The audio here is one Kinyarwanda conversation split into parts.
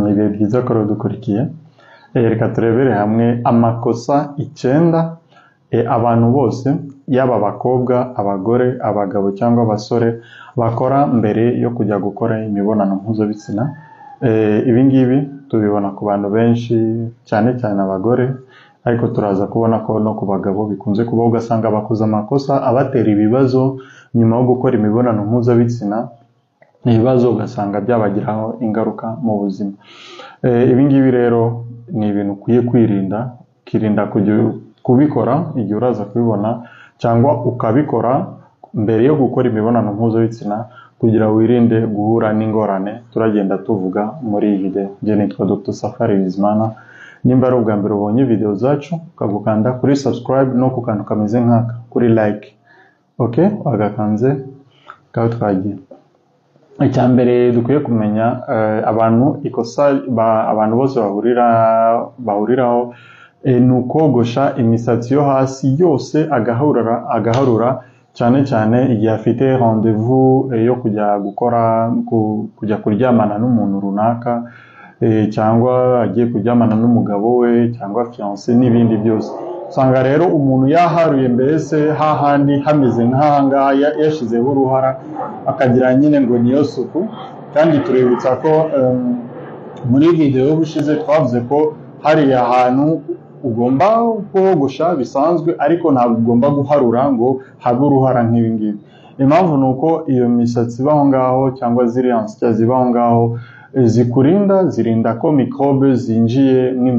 Ibihe byiza ko dukurikiye. Reka turebere hamwe amakosa 9 abantu bose yaba abakobwa, abagore, abagabo cyangwa abasore bakora mbere yo kujya gukora imibonano mpuzabitsina. Ibi ngibi tubibona ku bantu benshi cyane cyane abagore, ariko turaza kubona ko no ku bagabo bikunze kuba, ugasanga bakoze amakosa abatera ibibazo nyuma yo gukora imibonano mpuzabitsina. Ibibazo ugasanga byabagiraho ingaruka mu buzima. Ibi ngibi rero ni ibintu ukwiye kwirinda, ukirinda kubikora igihe uraza kubibona, cyangwa ukabikora mbere yo gukora imibonano mpuzabitsina kugira wirinde guhura n'ingorane turagenda tuvuga muri iyi video. Njye nitwa Dr. Safari Bizimana. Nimba ari ubwa mbere ubonye video zacu, ukagukanda kuri subscribe no ku kantu kameze nk'aka kuri like. Okay, wagakanze kaho twagiye. Icyambere dukwiye kumenya, abantu ikosa abantu bose bahuriraho ni ukogosha imisatsi yo hasi yose agaharura cyane cyane igihe afite rendez-vous yo kujya kuryamana n'umuntu runaka, cyangwa agiye kuryamana n'umugabo we cyangwa fiancé n'ibindi byose. Usanga rero umuntu yaharuye mbese hahandi hameze nk'ahangaha yashizeho uruhara akagira nyine ngo niyo suku. Kandi tuributsa ko muri video y'ubushize twavuze ko hari ahantu ugomba kogosha bisanzwe, ariko ntabwo ugomba guharura ngo habe uruhara nk'ibi ngibi. Impamvu ni uko iyo misatsi ibaho ngaho cyangwa ziriya nsya zibaho ngaho zirinda ko microbe zinjiramo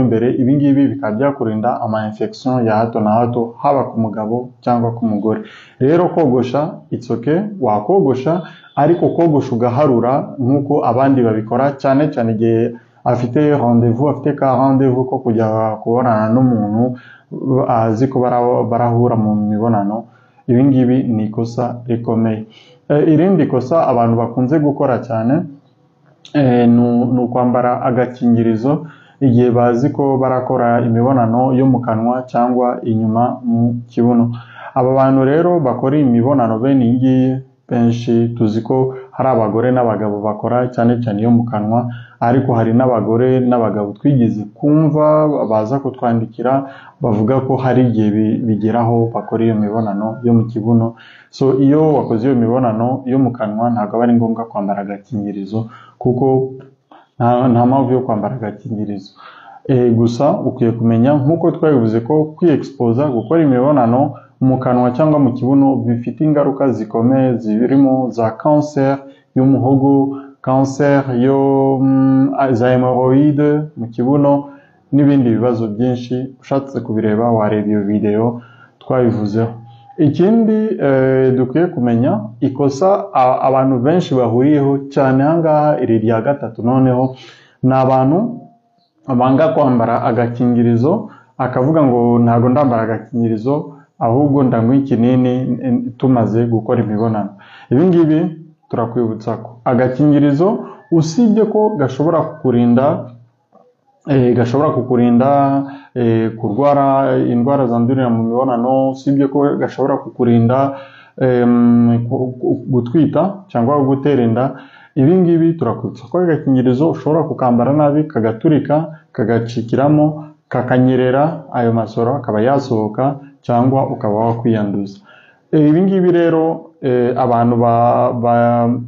imbere. Ibi ngibi bikaba byakurinda ama infection ya hato na hato, haba ku mugabo cyangwa ku mugore. Rero kogosha it's okay, wakogosha, ariko kogosha ugaharura nk'uko abandi babikora, cyane cyane igihe afite rendez-vous ko kujya kubonana n'umuntu azi ko barahura mu mibonano. Ibi ngibi ni ikosa rikomeye. Irindi kosa abantu bakunze gukora cyane ni ukwambara agakingirizo igihe bazi ko barakora imibonano yo mu kanwa cyangwa inyuma mu kibuno. Aba bantu rero bakora imibonano bene iyi ngiyi benshi tuzi ko hari abagore n'abagabo bakora cyane cyane yo mu kanwa, ariko hari n'abagore n'abagabo twigeze kumva baza kutwandikira bavuga ko hari igihe bigeraho bakora iyo mibonano yo mu kibuno. So iyo wakoze iyo mibonano yo mu kanwa ntabwo ari ngombwa kwambara agakingirizo, kuko nta mpamvu yo kwambara agakingirizo. Gusa ukwiye kumenya nk'uko twabivuze ko kwi-expose gukora imibonano mu kanwa cyangwa mu kibuno bifite ingaruka zikomeye, zirimo za cancer y'umuhogo, cancer za hemorrhoide mu kibuno n'ibindi bibazo byinshi. Ushatse kubireba wareba iyo video twabivuzeho. Ikindi dukwiye kumenya, ikosa abantu benshi bahuriyeho cyane ahangaha iri rya gatatu noneho, ni abantu banga kwambara agakingirizo, akavuga ngo ntago ndambara agakingirizo ahubwo ndanywa ikinini tumaze gukora imibonano. Ibi ngibi turakwibutsa ko agakingirizo usibye ko gashobora kukurinda kurwara indwara zandurira mu mibonano, usibye ko gashobora kukurinda gutwita cyangwa gutera inda. Ibi ngibi turakwibutsa ko agakingirizo ushobora kukambara nabi kagaturika, kagacikiramo, kakanyerera, ayo masoro akaba yasohoka cyangwa ukaba wakwiyanduza. Ibi ngibi rero abantu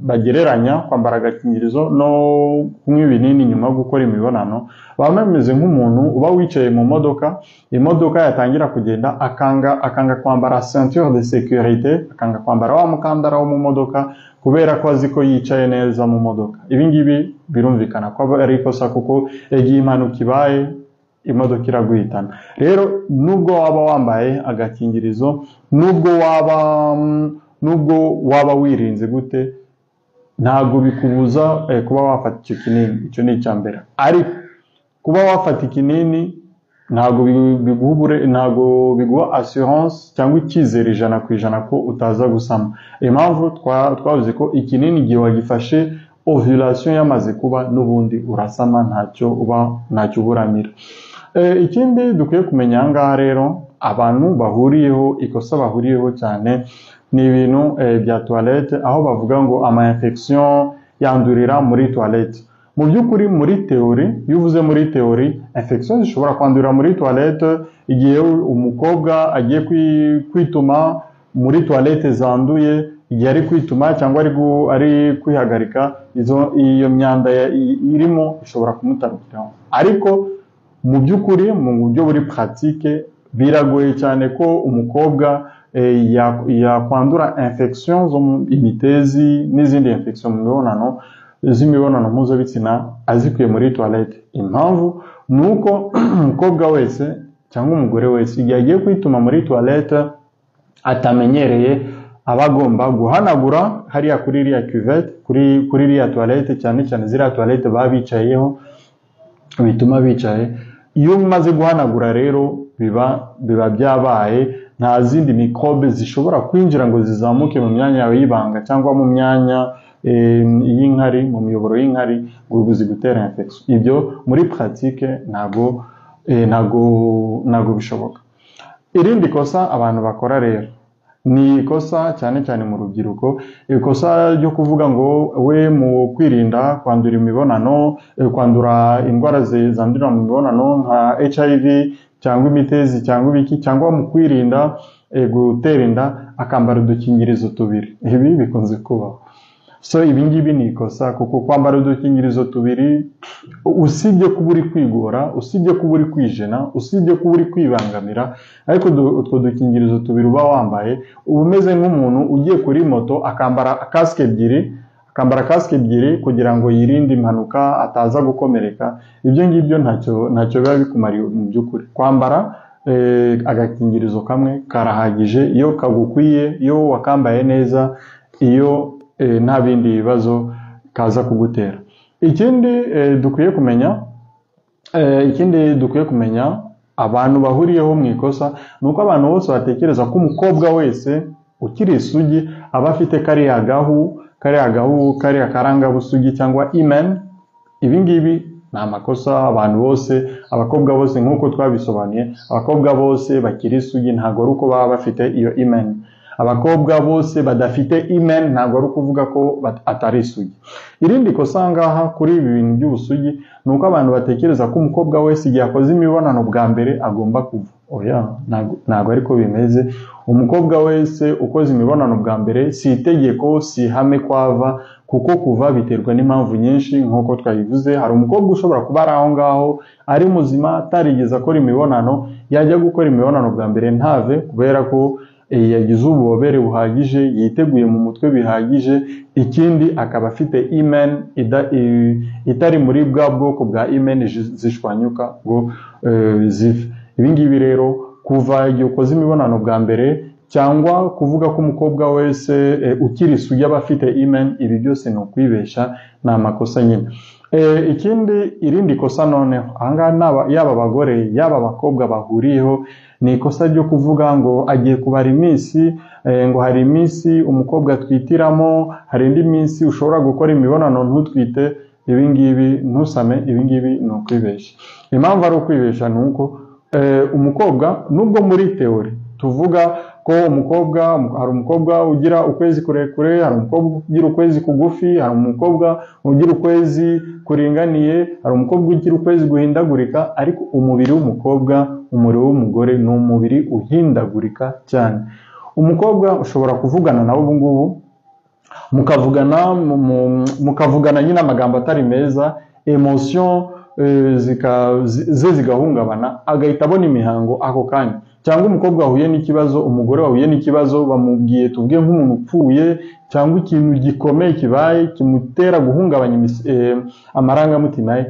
bagereranya kwambara agakingirizo no kunywa ibinini nyuma yo gukora imibonano. Baba bameze nk'umuntu uba wicaye mu modoka, imodoka yatangira kugenda akanga kwambara ceinture de sécurité, akanga kwambara wa mukandara wo mu modoka kubera ko azi ko yicaye neza mu modoka. Ibi ngibi birumvikana ko ari ikosa, kuko igihe impanuka ibaye imodoka iraguhitana. Rero nubwo waba wambaye agakingirizo, nubwo waba wirinze gute, ntabwo bikubuza kuba wafata icyo kinini. Icyo ni icyambere. Ariko kuba wafata ikinini ntabwo biguha assurance cyangwa icyizere 100% ko utaza gusama. Impamvu twavuze ko ikinini igihe wagifashe ovulation yamaze kuba, n'ubundi urasama, ntacyo uburamira. Ikindi dukwiye kumenya ahangaha rero, abantu ikosa bahuriyeho cyane ni ibintu bya toilette, aho bavuga ngo ama infection yandurira muri toilette. Mu by'ukuri muri teori, iyo uvuze muri teori, infection zishobora kwandurira muri toilette igihe umukobwa agiye kwituma muri toilette zanduye, igihe ari kwituma cyangwa ari kwihagarika, iyo myanda irimo ishobora kumutarukiraho. Ariko mu by'ukuri mu buryo buri pratique biragoye cyane ko umukobwa yakwandura infection zo imitezi n'izindi infection mu mibonano z'imibonano mpuzabitsina azikuye muri toilette. Impamvu nuko umukobwa wese cyangwa umugore wese igihe agiye kwituma muri toilette atamenyereye aba agomba guhanagura hariya kuri iriya cuvette, kuri iriya toilette, cyane cyane ziriya toilette baba bicayeho bituma bicaye. Iyo umaze guhanagura rero biba byabaye, nta zindi microbe zishobora kwinjira ngo zizamuke mu myanya yawe y'ibanga cyangwa mu myanya y'inkari, mu miyoboro y'inkari ngo zigutera infection. Ibyo muri pratique ntago bishoboka. Irindi kosa abantu bakora rero ni ikosa cyane cyane mu rubyiruko, ikosa ryo kuvuga ngo we mu kwirinda kwandura imibonano, kwandura indwara zandurira mu mibonano nka HIV cyangwa imitezi cyangwa ibiki, cyangwa mu kwirinda gutera inda akambara udukingirizo tubiri. Ibi bikunze kubaho. So ibi ngibi ni ikosa, kuko kwambara udukingirizo tubiri usibye kuba uri kwigora, usibye kuba uri kwijena, usibye kuba uri kwibangamira, ariko utwo dukingirizo tubiri uba wambaye uba umeze nk'umuntu ugiye kuri moto akambara kasike ebyiri kugira ngo yirinde impanuka ataza gukomereka. Ibyo ngibyo ntacyo biba bikumariye mu by'ukuri. Kwambara agakingirizo kamwe karahagije iyo kagukwiye, iyo wakambaye neza, iyo nta bindi bibazo kaza kugutera. Ikindi dukwiye kumenya abantu bahuriyeho mu ikosa nuko abantu bose batekereza ko umukobwa wese ukiri isugi aba afite kariya karangabusugi cyangwa imen. Ibi ngibi ni amakosa. Abantu bose, abakobwa bose nk'uko twabisobanuye, abakobwa bose bakiri isugi ntabwo ari uko baba bafite iyo imen. Abakobwa bose badafite imen ntabwo ari ukuvuga ko atari isugi. Irindi kosa ngaha kuri ibi bintu by'ubusugi ni uko abantu batekereza ko umukobwa wese igihe akoze imibonano bwa mbere agomba kuva. Oya, ntabwo ariko bimeze. Umukobwa wese ukoze imibonano bwa mbere si itegeko, si ihame kwava, kuko kuva biterwa n'impamvu nyinshi nk'uko twabivuze. Hari umukobwa ushobora kuba ari aho ngaho ari muzima atarigeze akora imibonano, yajya gukora imibonano bwa mbere ntave kubera ko yagize ububobere buhagije, yiteguye mu mutwe bihagije. Ikindi akaba afite imen itari muri bwa bwoko bwa imen zishwanyuka ngo zive. Ibi ngibi rero kuva igihe ukoze imibonano bwa mbere cyangwa kuvuga ko umukobwa wese ukiri isugi aba afite imen, ibi byose ni ukwibesha, ni amakosa nyine. Irindi kosa noneho ahangaha yaba abagore yaba abakobwa bahuriyeho ni ikosa ryo kuvuga ngo agiye kubara iminsi, ngo hari iminsi umukobwa atwitiramo, hari indi minsi ushobora gukora imibonano ntutwite. Ibi ngibi ntusame, ibi ngibi ni ukwibesha. Impamvu ari ukwibesha ni uko umukobwa, nubwo muri teori tuvuga ko hari umukobwa ugira ukwezi kurekure, hari umukobwa ugira ukwezi kugufi, hari umukobwa ugira ukwezi kuringaniye, hari umukobwa ugira ukwezi guhindagurika, ariko umubiri w'umukobwa, umubiri w'umugore ni umubiri uhindagurika cyane. Umukobwa ushobora kuvugana nawe ubu ngubu mukavugana nyine amagambo atari meza, emotion zigahungabana, agahita abona imihango ako kanya. Cyangwa umukobwa wahuye n'ikibazo, umugore wahuye n'ikibazo, bamubwiye tuvuge nk'umuntu upfuye cyangwa ikintu gikomeye kibaye kimutera guhungabanya amarangamutima ye,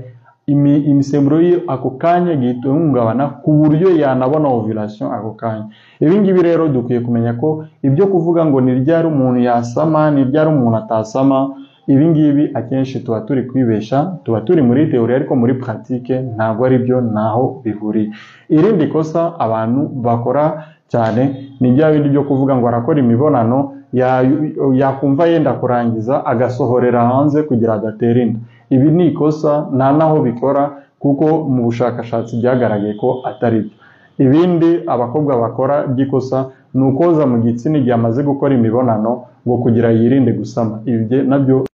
imisemburo ye ako kanya gihita ihungabana ku buryo yanabona ovulation ako kanya. Ibi ngibi rero dukwiye kumenya ko ibyo kuvuga ngo ni ryari umuntu yasama, ni ryari umuntu atasama, ibi ngibi akenshi tuba turi kwibesha, tuba turi muri teori, ariko muri pratique ntabwo ari byo, naho bihuriye. Irindi kosa abantu bakora cyane ni bya bindi byo kuvuga ngo arakora imibonano, yakumva yenda kurangiza agasohorera hanze kugira adatera inda. Ibi ni ikosa, nta naho bikora, kuko mu bushakashatsi byagaragaye ko atari byo. Ibindi abakobwa bakora by'ikosa ni ukoza mu gitsina igihe amaze gukora imibonano ngo kugira yirinde gusama. Ibi nabyo